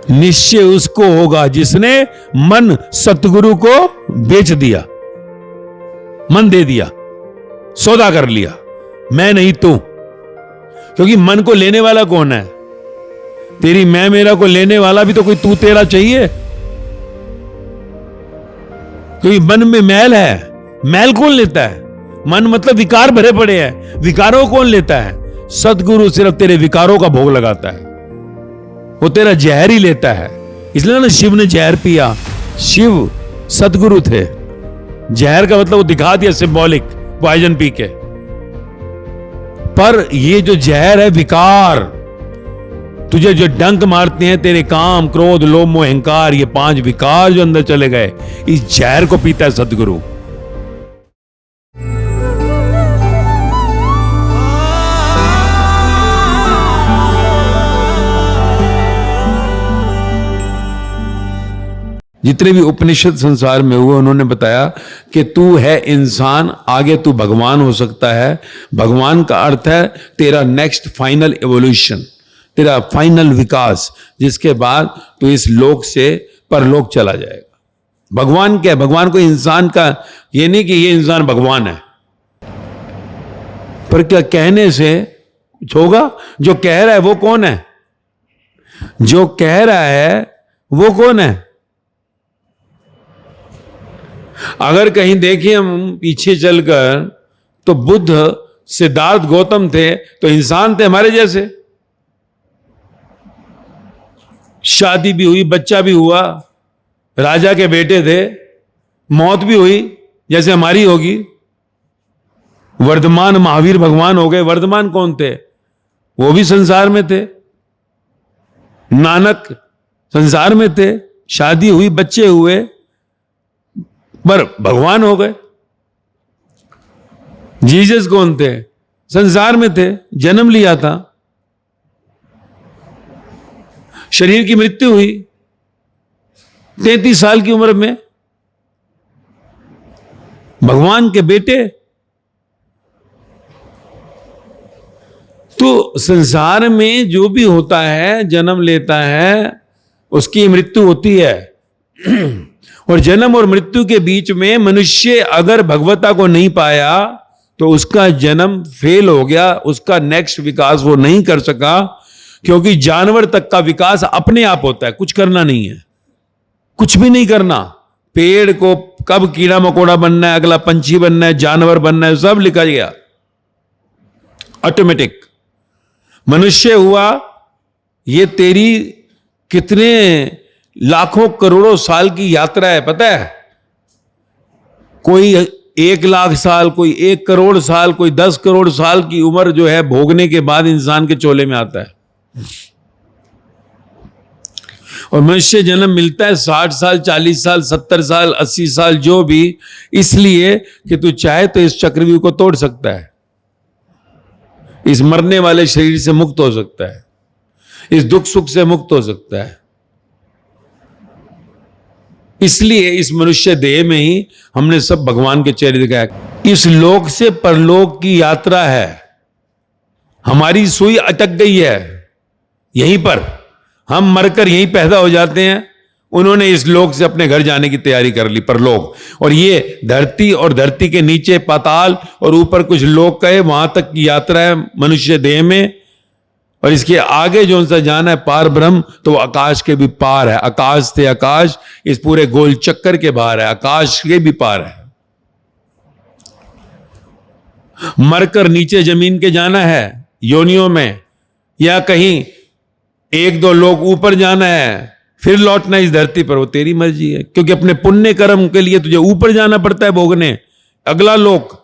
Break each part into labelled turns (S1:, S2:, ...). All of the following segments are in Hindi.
S1: निश्चय उसको होगा जिसने मन सतगुरु को बेच दिया, मन दे दिया, सौदा कर लिया, मैं नहीं तू। क्योंकि मन को लेने वाला कौन है? तेरी मैं मेरा को लेने वाला भी तो कोई तू तेरा चाहिए। क्योंकि मन में मैल है, मैल कौन लेता है? मन मतलब विकार भरे पड़े हैं, विकारों को कौन लेता है? सतगुरु सिर्फ तेरे विकारों का भोग लगाता है, वो तेरा जहर ही लेता है। इसलिए ना शिव ने जहर पिया, शिव सतगुरु थे। जहर का मतलब वो दिखा दिया सिंबॉलिक, पॉइजन पी के। पर ये जो जहर है विकार, तुझे जो डंक मारते हैं तेरे काम, क्रोध, लोभ, मोह, अहंकार, ये 5 विकार जो अंदर चले गए, इस जहर को पीता है सतगुरु। जितने भी उपनिषद संसार में हुए उन्होंने बताया कि तू है इंसान, आगे तू भगवान हो सकता है। भगवान का अर्थ है तेरा नेक्स्ट फाइनल एवोल्यूशन, तेरा फाइनल विकास, जिसके बाद तू इस लोक से परलोक चला जाएगा। भगवान क्या है? भगवान को इंसान का ये नहीं कि ये इंसान भगवान है, पर क्या कहने से कुछ होगा? जो कह रहा है वो कौन है? जो कह रहा है वो कौन है? अगर कहीं देखें हम पीछे चलकर, तो बुद्ध, सिद्धार्थ गौतम थे तो इंसान थे हमारे जैसे। शादी भी हुई, बच्चा भी हुआ, राजा के बेटे थे, मौत भी हुई जैसे हमारी होगी। वर्धमान महावीर भगवान हो गए। वर्धमान कौन थे? वो भी संसार में थे। नानक संसार में थे, शादी हुई, बच्चे हुए, पर भगवान हो गए। जीसस कौन थे? संसार में थे, जन्म लिया था, शरीर की मृत्यु हुई 33 साल की उम्र में। भगवान के बेटे। तो संसार में जो भी होता है, जन्म लेता है, उसकी मृत्यु होती है। और जन्म और मृत्यु के बीच में मनुष्य अगर भगवता को नहीं पाया तो उसका जन्म फेल हो गया, उसका नेक्स्ट विकास वो नहीं कर सका। क्योंकि जानवर तक का विकास अपने आप होता है, कुछ करना नहीं है, कुछ भी नहीं करना। पेड़ को कब कीड़ा मकोड़ा बनना है, अगला पंछी बनना है, जानवर बनना है, सब लिखा गया ऑटोमेटिक। मनुष्य हुआ, ये तेरी कितने लाखों करोड़ों साल की यात्रा है पता है? कोई 1 लाख साल, कोई 1 करोड़ साल, कोई 10 करोड़ साल की उम्र जो है भोगने के बाद इंसान के चोले में आता है। और मनुष्य जन्म मिलता है 60 साल, 40 साल, 70 साल, 80 साल, जो भी, इसलिए कि तू चाहे तो इस चक्रव्यूह को तोड़ सकता है, इस मरने वाले शरीर से मुक्त हो सकता है, इस दुख सुख से मुक्त हो सकता है। इसलिए इस मनुष्य देह में ही हमने सब भगवान के चेहरे दिखाया। इस लोक से परलोक की यात्रा है। हमारी सुई अटक गई है यहीं पर, हम मरकर यहीं पैदा हो जाते हैं। उन्होंने इस लोक से अपने घर जाने की तैयारी कर ली, परलोक। और ये धरती और धरती के नीचे पाताल और ऊपर कुछ लोक का है, वहां तक की यात्रा है मनुष्य देह में। और इसके आगे जो उनसे जाना है पार ब्रह्म, तो वो आकाश के भी पार है। आकाश से आकाश इस पूरे गोल चक्कर के बाहर है, आकाश के भी पार है। मरकर नीचे जमीन के जाना है योनियों में, या कहीं 1-2 लोग ऊपर जाना है, फिर लौटना इस धरती पर, वो तेरी मर्जी है। क्योंकि अपने पुण्य कर्म के लिए तुझे ऊपर जाना पड़ता है भोगने, अगला लोक,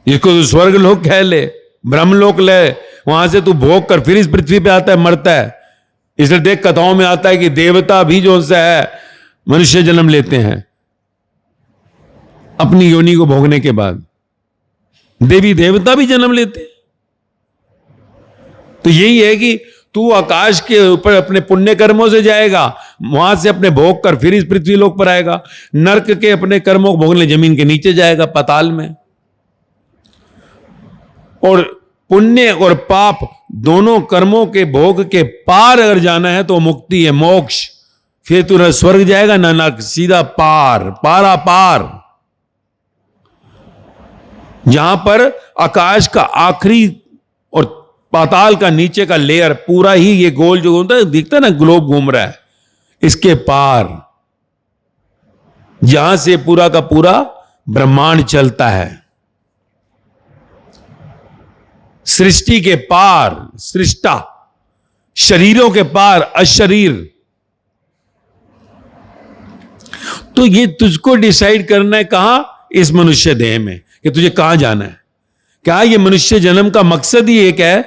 S1: जिसको तू स्वर्ग लोक कह ले, ब्रह्म लोक ले, वहां से तू भोग कर फिर इस पृथ्वी पे आता है, मरता है। इसलिए देख कथाओं में आता है कि देवता भी जो सा है मनुष्य जन्म लेते हैं अपनी योनि को भोगने के बाद, देवी देवता भी जन्म लेते हैं। तो यही है कि तू आकाश के ऊपर अपने पुण्य कर्मों से जाएगा, वहां से अपने भोग कर फिर इस पृथ्वी लोक पर आएगा। नरक के अपने कर्मों को भोगने जमीन के नीचे जाएगा, पाताल में। और पुण्य और पाप दोनों कर्मों के भोग के पार अगर जाना है तो मुक्ति है, मोक्ष। फिर तू न स्वर्ग जाएगा न नरक, सीधा पार, पारा पार, जहां पर आकाश का आखिरी और पाताल का नीचे का लेयर पूरा ही ये गोल जो होता है दिखता है ना, ग्लोब घूम रहा है, इसके पार, जहां से पूरा का पूरा ब्रह्मांड चलता है। सृष्टि के पार सृष्टा, शरीरों के पार अशरीर। तो ये तुझको डिसाइड करना है कहां, इस मनुष्य देह में, कि तुझे कहां जाना है। क्या ये मनुष्य जन्म का मकसद ही एक है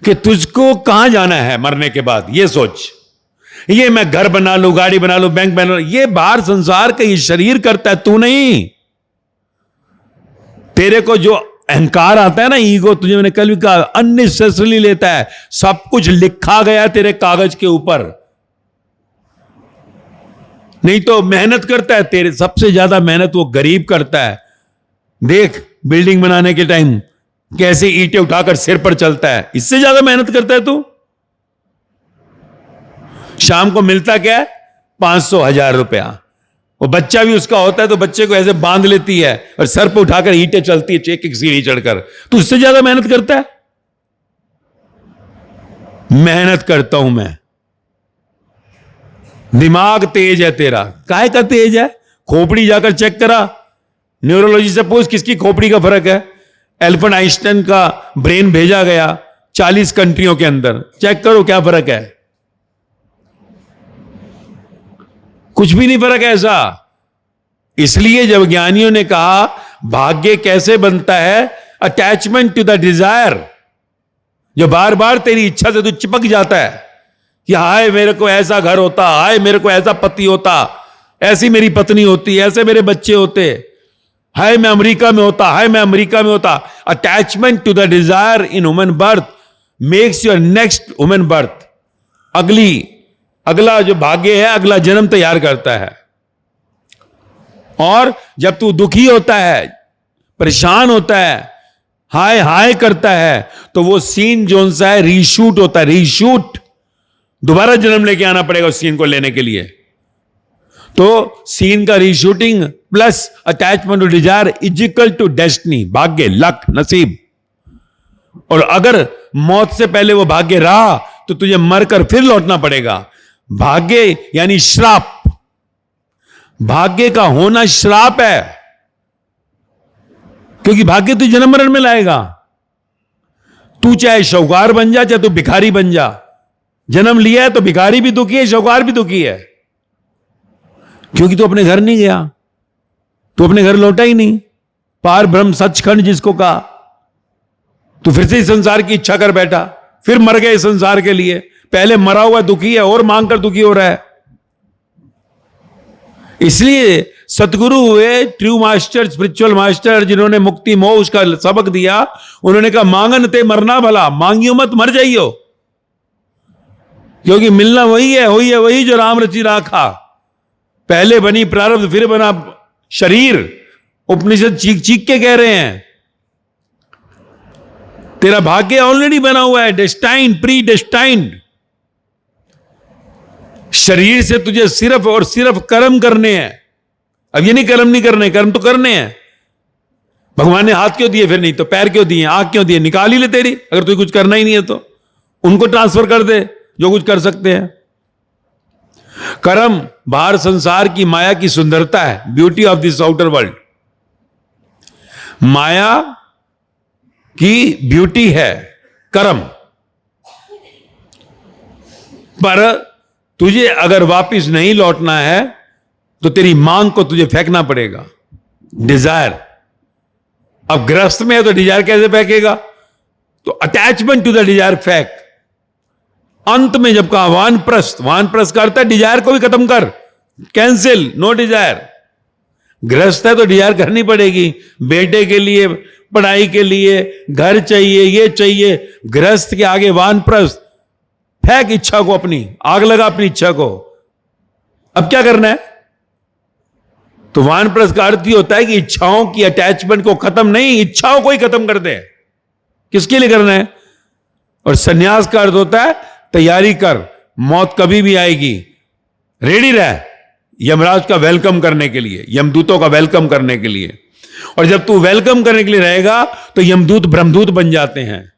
S1: कि तुझको कहां जाना है मरने के बाद, ये सोच। ये मैं घर बना लूं, गाड़ी बना लूं, बैंक बना लूं, ये बाहर संसार का ये शरीर करता है, तू नहीं। तेरे को जो अहंकार आता है ना, ईगो, तुझे मैंने कल भी कहा, अननेसेसरली लेता है। सब कुछ लिखा गया तेरे कागज के ऊपर, नहीं तो मेहनत करता है। तेरे सबसे ज्यादा मेहनत वो गरीब करता है। देख बिल्डिंग बनाने के टाइम कैसे ईंटें उठाकर सिर पर चलता है, इससे ज्यादा मेहनत करता है तू। शाम को मिलता क्या है, 500-1000 रुपया। वो बच्चा भी उसका होता है तो बच्चे को ऐसे बांध लेती है और सर पर उठाकर ईंटें चलती है, एक एक सीढ़ी चढ़कर। तो उससे ज्यादा मेहनत करता है। मेहनत करता हूं मैं, दिमाग तेज है तेरा। काहे का तेज है, खोपड़ी जाकर चेक करा, न्यूरोलॉजी से पूछ किसकी खोपड़ी का फर्क है। एल्बर्ट आइंस्टाइन का ब्रेन भेजा गया 40 कंट्रियों के अंदर, चेक करो क्या फर्क है। कुछ भी नहीं फर्क ऐसा। इसलिए जब ज्ञानियों ने कहा भाग्य कैसे बनता है, अटैचमेंट टू द डिजायर, जो बार बार तेरी इच्छा से तू चिपक जाता है कि हाय मेरे को ऐसा घर होता, हाय मेरे को ऐसा पति होता, ऐसी मेरी पत्नी होती, ऐसे मेरे बच्चे होते, हाय मैं अमेरिका में होता, हाय मैं अमेरिका में होता। Attachment to the desire in human birth makes your next human birth, अगला जो भाग्य है, अगला जन्म तैयार करता है। और जब तू दुखी होता है, परेशान होता है, हाय हाय करता है, तो वो सीन जोन सा है, रीशूट होता है, रीशूट। दोबारा जन्म लेके आना पड़ेगा उस सीन को लेने के लिए। तो सीन का reshooting plus attachment to desire is equal to destiny, भाग्य, लक, नसीब। और अगर मौत से पहले वो भाग्य रहा तो तुझे मरकर फिर लौटना पड़ेगा। भाग्य यानी श्राप, भाग्य का होना श्राप है, क्योंकि भाग्य तू जन्म मरण में लाएगा। तू चाहे शौकार बन जा, चाहे तू भिखारी बन जा, जन्म लिया है तो भिखारी भी दुखी है, शौकार भी दुखी है, क्योंकि तू अपने घर नहीं गया, तू अपने घर लौटा ही नहीं। पार ब्रह्म सचखंड जिसको कहा, तू फिर से इस संसार की इच्छा कर बैठा, फिर मर गए इस संसार के लिए। पहले मरा हुआ दुखी है और मांग कर दुखी हो रहा है। इसलिए सतगुरु हुए, ट्रू मास्टर, स्पिरिचुअल मास्टर, जिन्होंने मुक्ति मोक्ष का सबक दिया, उन्होंने कहा मांगन ते मरना भला, मांगियो मत मर जाइयो, क्योंकि मिलना वही है वही जो राम रचि राखा। पहले बनी प्रारब्ध, फिर बना शरीर। उपनिषद चीख चीख के कह रहे हैं तेरा भाग्य ऑलरेडी बना हुआ है, डेस्टाइंड, प्री डेस्टाइंड। शरीर से तुझे सिर्फ और सिर्फ कर्म करने हैं। अब ये नहीं कर्म नहीं करने, कर्म तो करने हैं। भगवान ने हाथ क्यों दिए फिर, नहीं तो पैर क्यों दिए, आंख क्यों दिए, निकाल ही ले तेरी। अगर तुझे कुछ करना ही नहीं है तो उनको ट्रांसफर कर दे जो कुछ कर सकते हैं। कर्म बाहर संसार की माया की सुंदरता है, beauty of this outer world. माया की ब्यूटी है कर्म, पर तुझे अगर वापस नहीं लौटना है तो तेरी मांग को तुझे फेंकना पड़ेगा, डिजायर। अब ग्रस्त में है तो डिजायर कैसे फेंकेगा, तो अटैचमेंट टू द डिजायर फेंक। अंत में जब कहा वानप्रस्थ, वानप्रस्थ का अर्थ है डिजायर को भी खत्म कर, कैंसिल, नो डिजायर। ग्रस्त है तो डिजायर करनी पड़ेगी, बेटे के लिए, पढ़ाई के लिए, घर चाहिए, ये चाहिए। ग्रस्त के आगे वानप्रस्थ, फेंक इच्छा को अपनी, आग लगा अपनी इच्छा को। अब क्या करना है, तो वानप्रस्थ का अर्थ ही होता है कि इच्छाओं की अटैचमेंट को खत्म नहीं, इच्छाओं को ही खत्म कर दे। किसके लिए करना है, और सन्यास का अर्थ होता है तैयारी कर, मौत कभी भी आएगी, रेडी रह यमराज का वेलकम करने के लिए, यमदूतों का वेलकम करने के लिए। और जब तू वेलकम करने के लिए रहेगा तो यमदूत ब्रह्मदूत बन जाते हैं।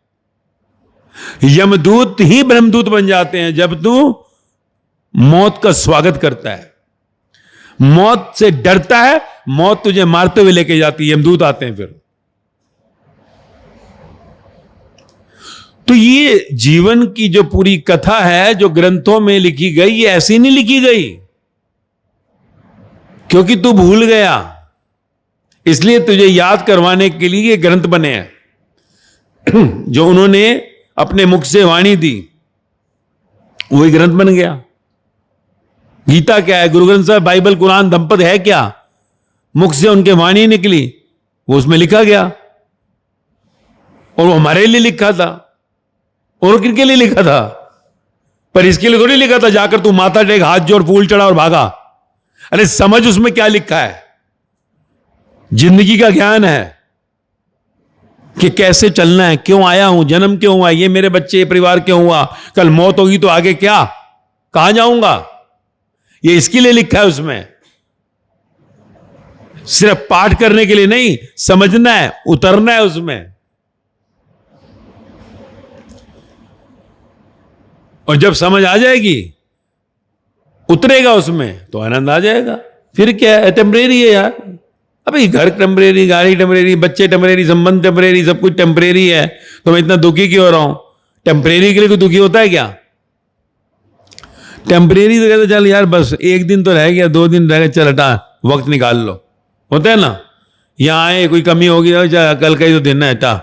S1: यमदूत ही ब्रह्मदूत बन जाते हैं जब तू मौत का स्वागत करता है, मौत से डरता है, मौत तुझे मारते हुए लेके जाती है, यमदूत आते हैं फिर। तो ये जीवन की जो पूरी कथा है जो ग्रंथों में लिखी गई, ये ऐसी नहीं लिखी गई क्योंकि तू भूल गया, इसलिए तुझे याद करवाने के लिए ये ग्रंथ बने हैं। जो उन्होंने अपने मुख से वाणी दी वही ग्रंथ बन गया। गीता क्या है, गुरु ग्रंथ साहब, बाइबल, कुरान, धम्पद है क्या? मुख से उनके वाणी निकली, वो उसमें लिखा गया। और वो हमारे लिए लिखा था, और किनके लिए लिखा था? पर इसके लिए थोड़ी लिखा था जाकर तू माथा टेक, हाथ जोड़, फूल चढ़ा और भागा। अरे समझ उसमें क्या लिखा है, जिंदगी का ज्ञान है कि कैसे चलना है, क्यों आया हूं, जन्म क्यों हुआ, ये मेरे बच्चे, ये परिवार क्यों हुआ, कल मौत होगी तो आगे क्या, कहां जाऊंगा, ये इसके लिए लिखा है उसमें। सिर्फ पाठ करने के लिए नहीं, समझना है, उतरना है उसमें। और जब समझ आ जाएगी, उतरेगा उसमें, तो आनंद आ जाएगा। फिर क्या है, टेम्परेरी है यार। अबे घर टेम्परेरी, गाड़ी टेम्परेरी, बच्चे टेम्परेरी, संबंध टेम्परेरी, सब कुछ टेम्परेरी है, तो मैं इतना दुखी क्यों हो रहा हूं? टेम्परेरी के लिए कोई दुखी होता है क्या? टेम्परेरी तो कहते चल यार बस एक दिन तो रह गया, 2 दिन रह गया, चल हटा, वक्त निकाल लो, होता है ना। यहां आए, कोई कमी होगी, कल का ही तो दिन है, हटा,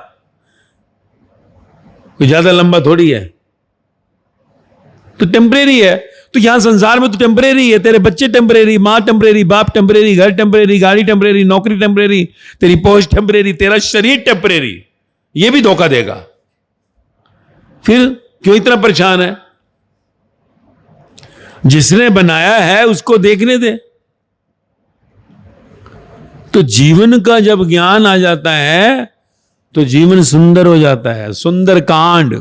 S1: कोई ज्यादा लंबा थोड़ी है, तो टेम्परेरी है। तो यहां संसार में तो टेम्परेरी है, तेरे बच्चे टेम्परेरी, मां टेम्परेरी, बाप टेम्परेरी, घर टेम्परेरी, गाड़ी टेम्परेरी, नौकरी टेम्परेरी, तेरी पोस्ट टेम्परेरी, तेरा शरीर टेम्परेरी, ये भी धोखा देगा। फिर क्यों इतना परेशान है? जिसने बनाया है उसको देखने दे। तो जीवन का जब ज्ञान आ जाता है तो जीवन सुंदर हो जाता है। सुंदर कांड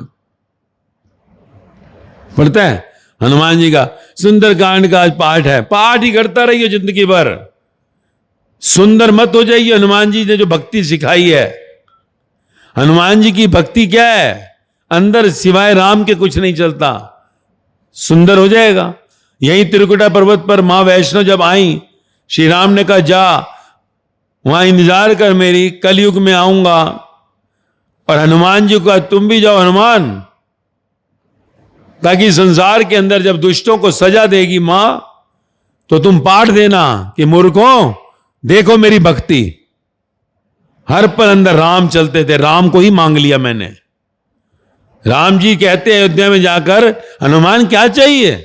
S1: पढ़ता है हनुमान जी का, सुंदर कांड का आज पाठ है, पाठ ही करता रहिए जिंदगी भर। सुंदर मत हो जाइए। हनुमान जी ने जो भक्ति सिखाई है, हनुमान जी की भक्ति क्या है, अंदर सिवाय राम के कुछ नहीं चलता। सुंदर हो जाएगा। यही त्रिकुटा पर्वत पर मां वैष्णो जब आई, श्री राम ने कहा जा वहां इंतजार कर मेरी, कलयुग में आऊंगा। और हनुमान जी को कहा तुम भी जाओ हनुमान, ताकि संसार के अंदर जब दुष्टों को सजा देगी मां, तो तुम पाठ देना कि मूर्खों देखो मेरी भक्ति। हर पल अंदर राम चलते थे, राम को ही मांग लिया मैंने। राम जी कहते हैं अयोध्या में जाकर, हनुमान क्या चाहिए,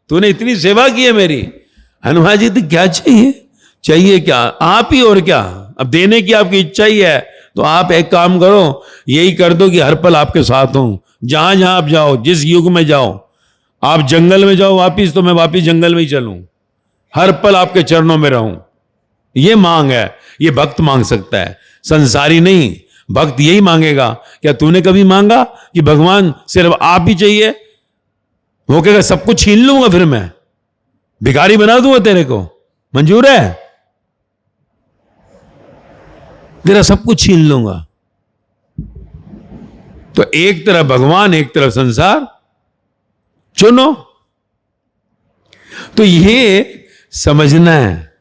S1: तूने इतनी सेवा की है मेरी। हनुमान जी तो क्या चाहिए, चाहिए क्या आप ही, और क्या। अब देने की आपकी इच्छा ही है तो आप एक काम करो, यही कर दो कि हर पल आपके साथ हूं, जहां जहां आप जाओ, जिस युग में जाओ। आप जंगल में जाओ वापिस, तो मैं वापिस जंगल में ही चलूं, हर पल आपके चरणों में रहूं। ये मांग है, ये भक्त मांग सकता है, संसारी नहीं। भक्त यही मांगेगा। क्या तूने कभी मांगा कि भगवान सिर्फ आप ही चाहिए? वो कहेगा सब कुछ छीन लूंगा, फिर मैं भिखारी बना दूंगा तेरे को, मंजूर है? तेरा सब कुछ छीन लूंगा। तो एक तरफ भगवान, एक तरफ संसार, चुनो। तो ये समझना है,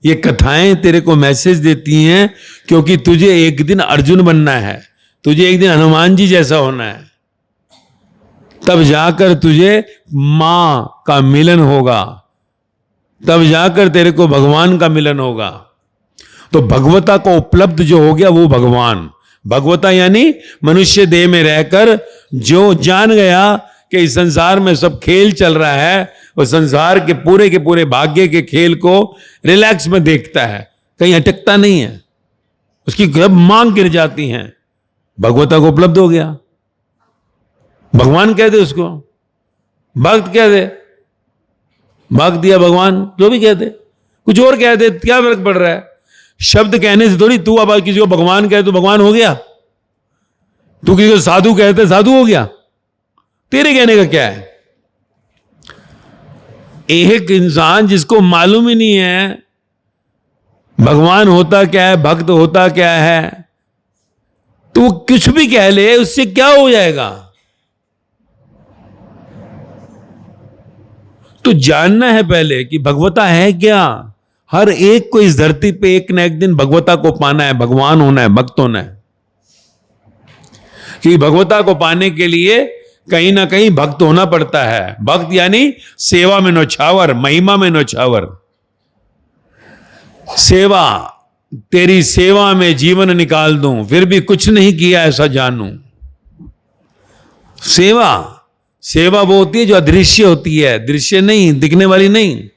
S1: ये कथाएं तेरे को मैसेज देती हैं, क्योंकि तुझे एक दिन अर्जुन बनना है, तुझे एक दिन हनुमान जी जैसा होना है। तब जाकर तुझे मां का मिलन होगा, तब जाकर तेरे को भगवान का मिलन होगा। तो भगवता को उपलब्ध जो हो गया वो भगवान। भगवता यानी मनुष्य देह में रहकर जो जान गया कि इस संसार में सब खेल चल रहा है, वो संसार के पूरे भाग्य के खेल को रिलैक्स में देखता है, कहीं अटकता नहीं है, उसकी सब मांग गिर जाती हैं। भगवता को उपलब्ध हो गया। भगवान कह दे उसको, भक्त कह दे, भक्त दिया भगवान, जो भी कह दे, कुछ और कह दे, क्या फर्क पड़ रहा है? शब्द कहने से थोड़ी। तू अब किसी को भगवान कहे तो भगवान हो गया, तू किसी को साधु कहते साधु हो गया। तेरे कहने का क्या है? एक इंसान जिसको मालूम ही नहीं है भगवान होता क्या है, भक्त होता क्या है, तो वो कुछ भी कह ले, उससे क्या हो जाएगा? तो जानना है पहले कि भगवता है क्या। हर एक को इस धरती पे एक न एक दिन भगवता को पाना है, भगवान होना है, भक्त होना है। कि भगवता को पाने के लिए कहीं ना कहीं भक्त होना पड़ता है। भक्त यानी सेवा में नौछावर, महिमा में नौछावर। सेवा, तेरी सेवा में जीवन निकाल दूं, फिर भी कुछ नहीं किया ऐसा जानूं। सेवा, सेवा वो होती है जो अदृश्य होती है, दृश्य नहीं, दिखने वाली नहीं।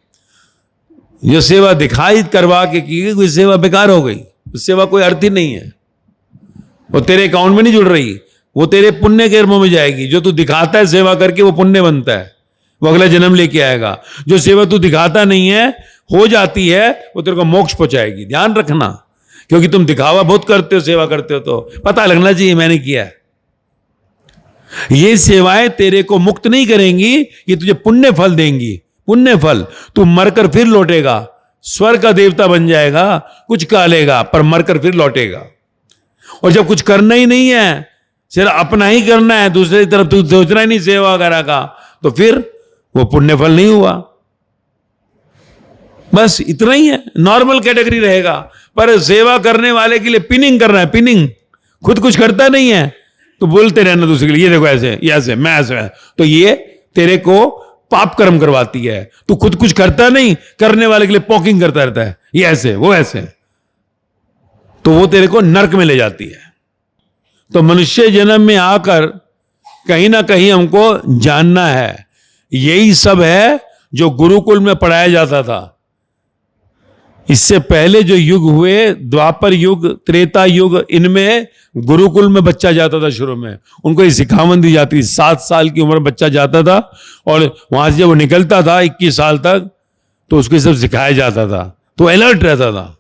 S1: जो सेवा दिखाई करवा के की गई, कोई सेवा बेकार हो गई, उस सेवा कोई अर्थ ही नहीं है। वो तेरे अकाउंट में नहीं जुड़ रही, वो तेरे पुण्य के कर्मों में जाएगी। जो तू दिखाता है सेवा करके, वो पुण्य बनता है, वो अगला जन्म लेके आएगा। जो सेवा तू दिखाता नहीं है, हो जाती है, वो तेरे को मोक्ष पहुंचाएगी। ध्यान रखना, क्योंकि तुम दिखावा बहुत करते हो, सेवा करते हो, तो पता लगना चाहिए मैंने किया है। ये सेवाएं तेरे को मुक्त नहीं करेंगी, ये तुझे पुण्य फल देंगी। पुण्य फल, तू मरकर फिर लौटेगा, स्वर्ग का देवता बन जाएगा, कुछ खा लेगा, पर मरकर फिर लौटेगा। और जब कुछ करना ही नहीं है, सिर्फ अपना ही करना है, दूसरी तरफ तू सोचना ही नहीं सेवा वगैरह का, तो फिर वो पुण्य फल नहीं हुआ। बस इतना ही है, नॉर्मल कैटेगरी रहेगा। पर सेवा करने वाले के लिए पिनिंग कर रहा है, पिनिंग। खुद कुछ करता नहीं है तो बोलते रहना दूसरे के लिए, ये देखो ऐसे, ये ऐसे, मैं ऐसे, तो ये तेरे को पाप कर्म करवाती है। तू खुद कुछ करता नहीं, करने वाले के लिए पॉकिंग करता रहता है, ये ऐसे, वो ऐसे, तो वो तेरे को नरक में ले जाती है। तो मनुष्य जन्म में आकर कहीं ना कहीं हमको जानना है, यही सब है जो गुरुकुल में पढ़ाया जाता था। इससे पहले जो युग हुए, द्वापर युग, त्रेता युग, इनमें गुरुकुल में बच्चा जाता था। शुरू में उनको ये सिखावन दी जाती थी। 7 साल की उम्र में बच्चा जाता था, और वहां से जब वो निकलता था 21 साल तक, तो उसको सब सिखाया जाता था। तो अलर्ट रहता था,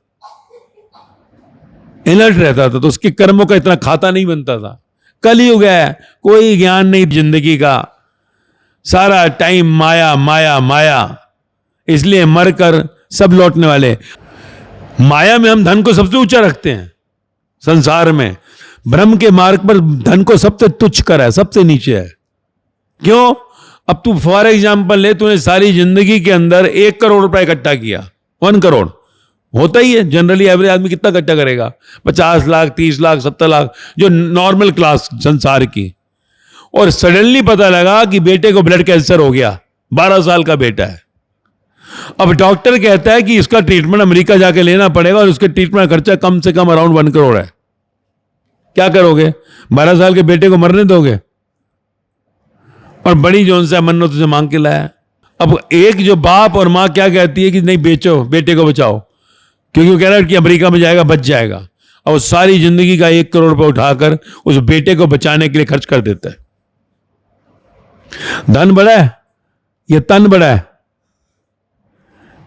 S1: अलर्ट रहता था, तो उसके कर्मों का इतना खाता नहीं बनता था। कलयुग है, कोई ज्ञान नहीं जिंदगी का, सारा टाइम माया माया माया, इसलिए मरकर सब लौटने वाले। माया में हम धन को सबसे ऊंचा रखते हैं संसार में, ब्रह्म के मार्ग पर धन को सबसे तुच्छ करा है, सबसे नीचे है। क्यों? अब तू फॉर एग्जाम्पल ले, तूने सारी जिंदगी के अंदर 1 करोड़ रुपए इकट्ठा किया, 1 करोड़ होता ही है जनरली। एवरेज आदमी कितना इकट्ठा करेगा? 50 लाख, 30 लाख, 70 लाख, जो नॉर्मल क्लास संसार की। और सडनली पता लगा कि बेटे को ब्लड कैंसर हो गया, 12 साल का बेटा है। अब डॉक्टर कहता है कि इसका ट्रीटमेंट अमेरिका जाके लेना पड़ेगा, और उसके ट्रीटमेंट खर्चा कम से कम अराउंड 1 करोड़ है। क्या करोगे? 12 साल के बेटे को मरने दोगे? और बड़ी जोन से मन्नत से मांग के लाया। अब एक जो बाप और मां क्या कहती है कि नहीं बेचो, बेटे को बचाओ, क्योंकि वो कह रहा है कि अमेरिका में जाएगा, बच जाएगा। और सारी जिंदगी का 1 करोड़ रुपए उठाकर उस बेटे को बचाने के लिए खर्च कर देता है। धन बड़ा है या तन बड़ा है?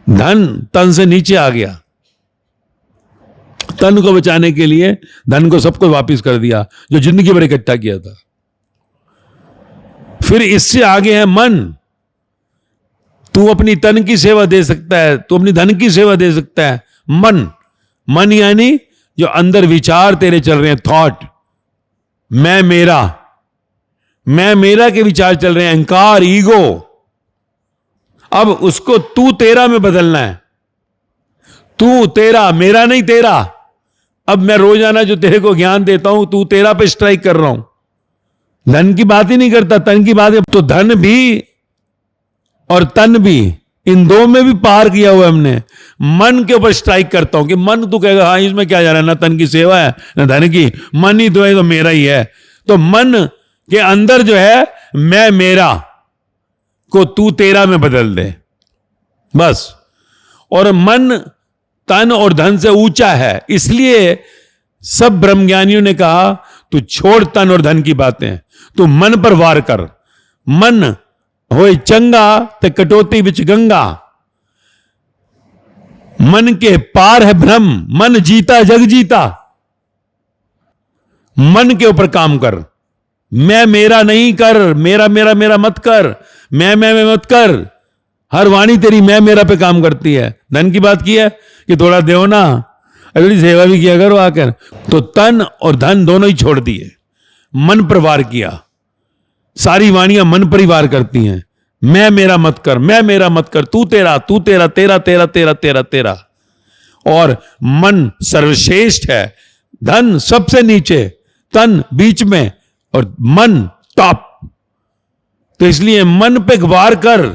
S1: धन तन से नीचे आ गया। तन को बचाने के लिए धन को सबको वापस कर दिया जो जिंदगी भर इकट्ठा किया था। फिर इससे आगे है मन। तू अपनी तन की सेवा दे सकता है, तू अपनी धन की सेवा दे सकता है। मन, मन यानी जो अंदर विचार तेरे चल रहे हैं, थॉट, मैं मेरा के विचार चल रहे हैं, अहंकार, ईगो। अब उसको तू तेरा में बदलना है। तू तेरा, मेरा नहीं तेरा। अब मैं रोजाना जो तेरे को ज्ञान देता हूं, तू तेरा पे स्ट्राइक कर रहा हूं। धन की बात ही नहीं करता, तन की बात है। तो धन भी और तन भी, इन दो में भी पार किया हुआ हमने। मन के ऊपर स्ट्राइक करता हूं कि मन, तू कहेगा हाँ इसमें क्या जा रहा है, ना तन की सेवा है ना धन की, मन ही तो है, तो मेरा ही है। तो मन के अंदर जो है मैं मेरा को तू तेरा में बदल दे बस। और मन तन और धन से ऊंचा है, इसलिए सब ब्रह्मज्ञानियों ने कहा तू छोड़ तन और धन की बातें, तू मन पर वार कर। मन होए चंगा ते कटौती विच गंगा। मन के पार है ब्रह्म, मन जीता जग जीता। मन के ऊपर काम कर, मैं मेरा नहीं कर, मेरा मेरा मेरा मत कर, मैं मत कर। हर वाणी तेरी मैं मेरा पे काम करती है। धन की बात की है कि थोड़ा दो ना, अगली सेवा भी किया करो आकर। तो तन और धन दोनों ही छोड़ दिए, मन पर वार किया। सारी वाणियां मन पर ही वार करती हैं। मैं मेरा मत कर, मैं मेरा मत कर, तू तेरा, तू तेरा, तेरा तेरा तेरा तेरा तेरा। और मन सर्वश्रेष्ठ है, धन सबसे नीचे, तन बीच में और मन टॉप। तो इसलिए मन पे वार कर।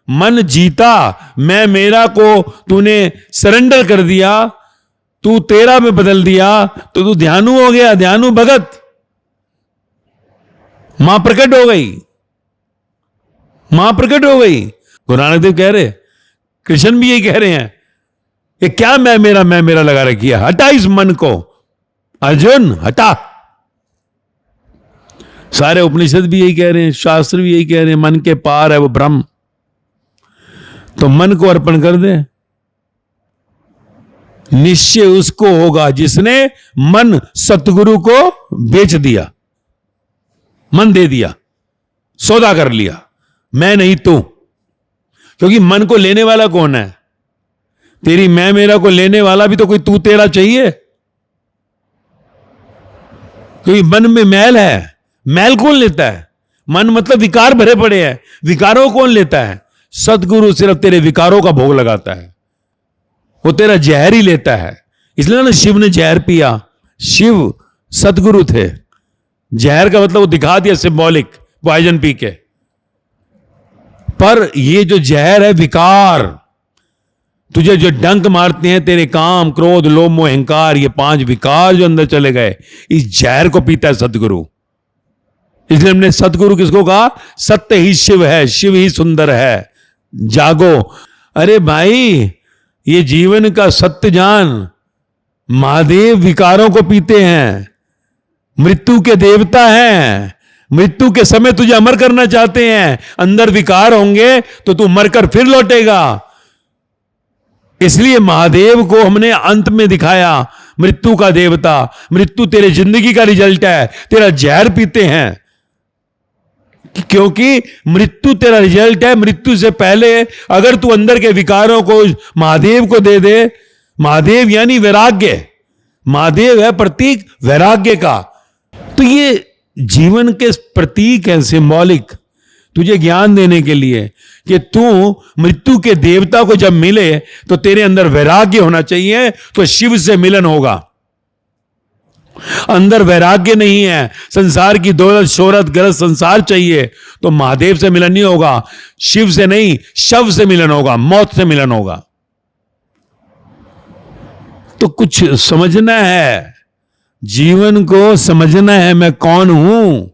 S1: मन जीता, मैं मेरा को तूने सरेंडर कर दिया, तू तेरा में बदल दिया, तो तू ध्यानु हो गया, ध्यानु भगत। मां प्रकट हो गई, मां प्रकट हो गई। गुरु नानक देव कह रहे, कृष्ण भी यही कह रहे हैं, ये क्या मैं मेरा लगा रखी है, हटा इस मन को अर्जुन, हटा। सारे उपनिषद भी यही कह रहे हैं, शास्त्र भी यही कह रहे हैं, मन के पार है वो ब्रह्म। तो मन को अर्पण कर दे। निश्चय उसको होगा जिसने मन सतगुरु को बेच दिया, मन दे दिया, सौदा कर लिया। मैं नहीं तू। क्योंकि मन को लेने वाला कौन है? तेरी मैं मेरा को लेने वाला भी तो कोई तू तेरा चाहिए। क्योंकि मन में मैल है। मैल कौन लेता है? मन मतलब विकार भरे पड़े हैं। विकारों कौन लेता है? सतगुरु सिर्फ तेरे विकारों का भोग लगाता है, वो तेरा जहर ही लेता है। इसलिए ना शिव ने जहर पिया। शिव सतगुरु थे। जहर का मतलब वो दिखा दिया सिंबॉलिक, पॉइजन पी के। पर ये जो जहर है विकार, तुझे जो डंक मारते हैं तेरे काम, क्रोध, लोभ, मोह, अहंकार, ये 5 विकार जो अंदर चले गए, इस जहर को पीता है सतगुरु। इसलिए हमने सतगुरु किसको कहा? सत्य ही शिव है, शिव ही सुंदर है। जागो। अरे भाई, ये जीवन का सत्य जान। महादेव विकारों को पीते हैं, मृत्यु के देवता हैं। मृत्यु के समय तुझे अमर करना चाहते हैं। अंदर विकार होंगे तो तू मरकर फिर लौटेगा। इसलिए महादेव को हमने अंत में दिखाया, मृत्यु का देवता। मृत्यु तेरे जिंदगी का रिजल्ट है, तेरा जहर पीते हैं। क्योंकि मृत्यु तेरा रिजल्ट है। मृत्यु से पहले अगर तू अंदर के विकारों को महादेव को दे दे, महादेव यानी वैराग्य, महादेव है प्रतीक वैराग्य का। तो ये जीवन के प्रतीक है, सिंबॉलिक, तुझे ज्ञान देने के लिए कि तू मृत्यु के देवता को जब मिले तो तेरे अंदर वैराग्य होना चाहिए, तो शिव से मिलन होगा। अंदर वैराग्य नहीं है, संसार की दौलत, शोहरत, गरज, संसार चाहिए, तो महादेव से मिलन नहीं होगा। शिव से नहीं, शव से मिलन होगा, मौत से मिलन होगा। तो कुछ समझना है, जीवन को समझना है। मैं कौन हूं,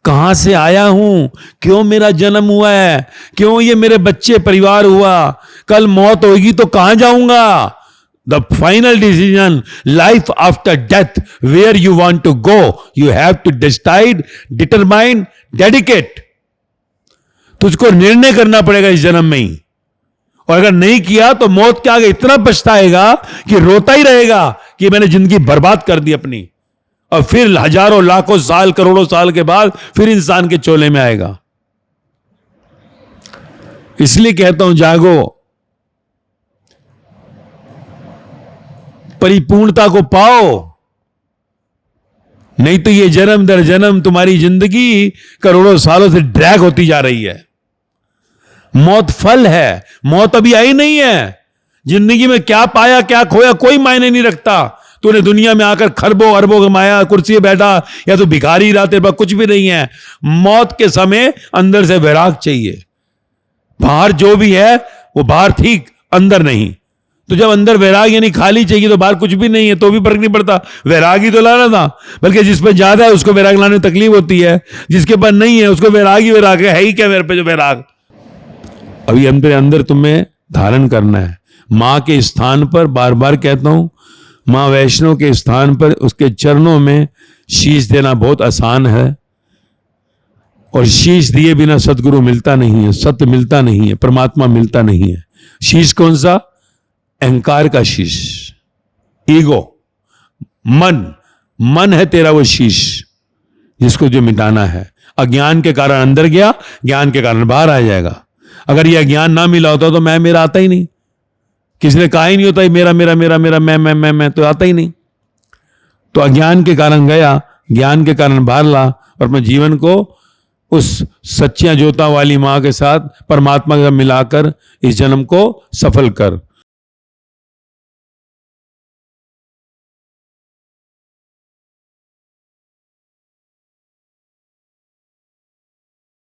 S1: कहां से आया हूं, क्यों मेरा जन्म हुआ है, क्यों ये मेरे बच्चे परिवार हुआ, कल मौत होगी तो कहां जाऊंगा। The final decision, life after death, where you want to go, you have to decide, determine, dedicate. तुझको निर्णय करना पड़ेगा इस जन्म में ही। और अगर नहीं किया तो मौत के आगे इतना पछताएगा कि रोता ही रहेगा कि मैंने जिंदगी बर्बाद कर दी अपनी। और फिर हजारों लाखों साल, करोड़ों साल के बाद फिर इंसान के चोले में आएगा। इसलिए कहता हूं, जागो, परिपूर्णता को पाओ। नहीं तो ये जन्म दर जन्म तुम्हारी जिंदगी करोड़ों सालों से ड्रैग होती जा रही है। मौत फल है, मौत अभी आई नहीं है। जिंदगी में क्या पाया क्या खोया कोई मायने नहीं रखता। तूने दुनिया में आकर खरबों अरबों कमाया, कुर्सी पे बैठा, या तो भिखारी रहा, तेरे पास कुछ भी नहीं है। मौत के समय अंदर से वैराग चाहिए। बाहर जो भी है वो बाहर ठीक, अंदर नहीं। तो जब अंदर वैराग यानी खाली चाहिए तो बाहर कुछ भी नहीं है तो भी फर्क नहीं पड़ता, वैराग ही तो लाना था। बल्कि जिस पे ज्यादा है उसको वैराग लाने में तकलीफ होती है, जिसके पास नहीं है उसको वैराग ही वैराग है ही क्या मेरे पे जो वैराग। अभी अंदर तुम्हें धारण करना है। मां के स्थान पर, बार बार कहता हूं, मां वैष्णो के स्थान पर उसके चरणों में शीश देना बहुत आसान है। और शीश दिए बिना सतगुरु मिलता नहीं है, सत्य मिलता नहीं है, परमात्मा मिलता नहीं है। शीश कौन सा? अहंकार का शीश, ईगो, मन है तेरा वो शीश जिसको जो मिटाना है। अज्ञान के कारण अंदर गया, ज्ञान के कारण बाहर आ जाएगा। अगर यह ज्ञान ना मिला होता तो मैं मेरा आता ही नहीं, किसी ने कहा ही नहीं होता मेरा मेरा मेरा मेरा मैं तो आता ही नहीं। तो अज्ञान के कारण गया, ज्ञान के कारण बाहर ला, और अपने जीवन को उस सच्चियां ज्योता वाली मां के साथ, परमात्मा के साथ मिलाकर इस जन्म को सफल कर।